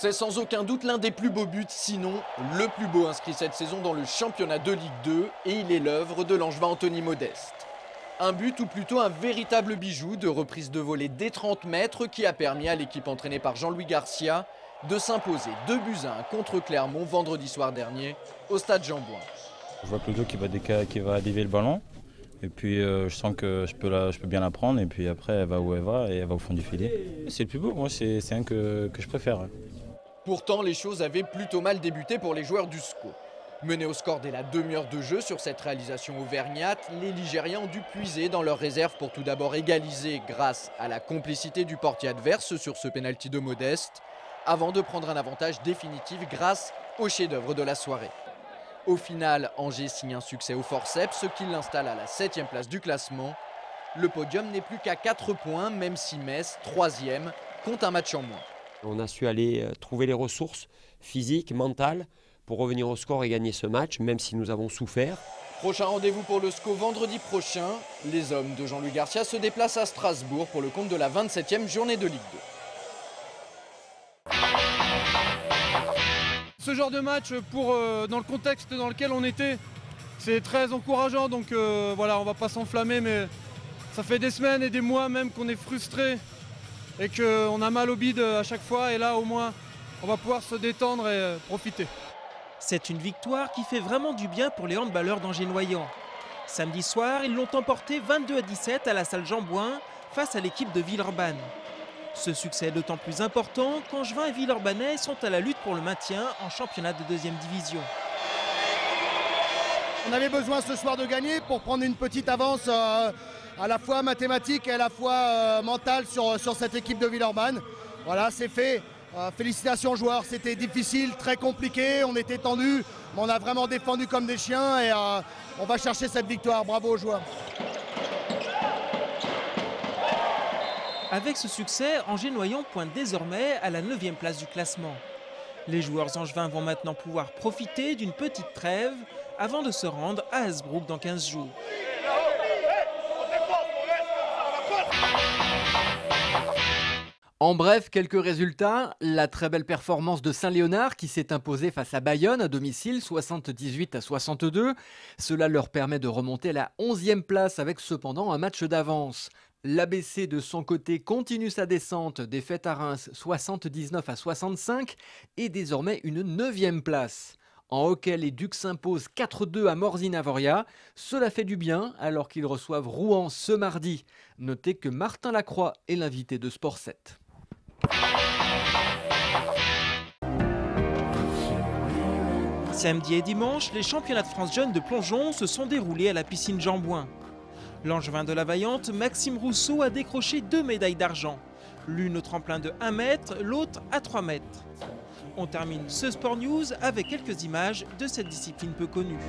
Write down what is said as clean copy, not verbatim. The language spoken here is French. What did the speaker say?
C'est sans aucun doute l'un des plus beaux buts, sinon le plus beau inscrit cette saison dans le championnat de Ligue 2 et il est l'œuvre de l'Angevin Anthony Modeste. Un but ou plutôt un véritable bijou de reprise de volée des 30 mètres qui a permis à l'équipe entraînée par Jean-Louis Garcia de s'imposer 2-1 contre Clermont vendredi soir dernier au stade Jean-Bouin. Je vois Claudio qui va dévier le ballon et puis je sens que je peux bien la prendre et puis après elle va où elle va et elle va au fond du filet. C'est le plus beau, moi c'est un que je préfère. Pourtant, les choses avaient plutôt mal débuté pour les joueurs du SCO. Menés au score dès la demi-heure de jeu sur cette réalisation auvergnate, les Ligériens ont dû puiser dans leurs réserves pour tout d'abord égaliser grâce à la complicité du portier adverse sur ce pénalty de Modeste, avant de prendre un avantage définitif grâce au chef-d'œuvre de la soirée. Au final, Angers signe un succès au forceps, ce qui l'installe à la 7e place du classement. Le podium n'est plus qu'à 4 points, même si Metz, 3e, compte un match en moins. On a su aller trouver les ressources physiques, mentales, pour revenir au score et gagner ce match, même si nous avons souffert. Prochain rendez-vous pour le SCO vendredi prochain. Les hommes de Jean-Louis Garcia se déplacent à Strasbourg pour le compte de la 27e journée de Ligue 2. Ce genre de match, dans le contexte dans lequel on était, c'est très encourageant. Donc voilà, on ne va pas s'enflammer, mais ça fait des semaines et des mois même qu'on est frustré et qu'on a mal au bide à chaque fois. Et là, au moins, on va pouvoir se détendre et profiter. C'est une victoire qui fait vraiment du bien pour les handballeurs d'Angers-Noyant. Samedi soir, ils l'ont emporté 22-17 à la salle Jean-Bouin face à l'équipe de Villeurbanne. Ce succès est d'autant plus important qu'Angevin et Villeurbanais sont à la lutte pour le maintien en championnat de 2e division. On avait besoin ce soir de gagner pour prendre une petite avance à la fois mathématique et à la fois mentale sur cette équipe de Villeurbanne. Voilà, c'est fait. Félicitations aux joueurs, c'était difficile, très compliqué, on était tendus, mais on a vraiment défendu comme des chiens et on va chercher cette victoire. Bravo aux joueurs. Avec ce succès, Angers-Noyant pointe désormais à la 9e place du classement. Les joueurs angevins vont maintenant pouvoir profiter d'une petite trêve avant de se rendre à Hasbrook dans 15 jours. En bref, quelques résultats. La très belle performance de Saint-Léonard qui s'est imposée face à Bayonne à domicile, 78-62. Cela leur permet de remonter à la 11e place avec cependant un match d'avance. L'ABC de son côté continue sa descente, défaite à Reims 79-65 et désormais une 9e place. En hockey, les Ducs s'imposent 4-2 à Morzine-Avoria. Cela fait du bien alors qu'ils reçoivent Rouen ce mardi. Notez que Martin Lacroix est l'invité de Sport 7. Samedi et dimanche, les championnats de France jeunes de plongeon se sont déroulés à la piscine Jean-Bouin. L'Angevin de la Vaillante, Maxime Rousseau, a décroché 2 médailles d'argent. L'une au tremplin de 1 mètre, l'autre à 3 mètres. On termine ce Sport News avec quelques images de cette discipline peu connue.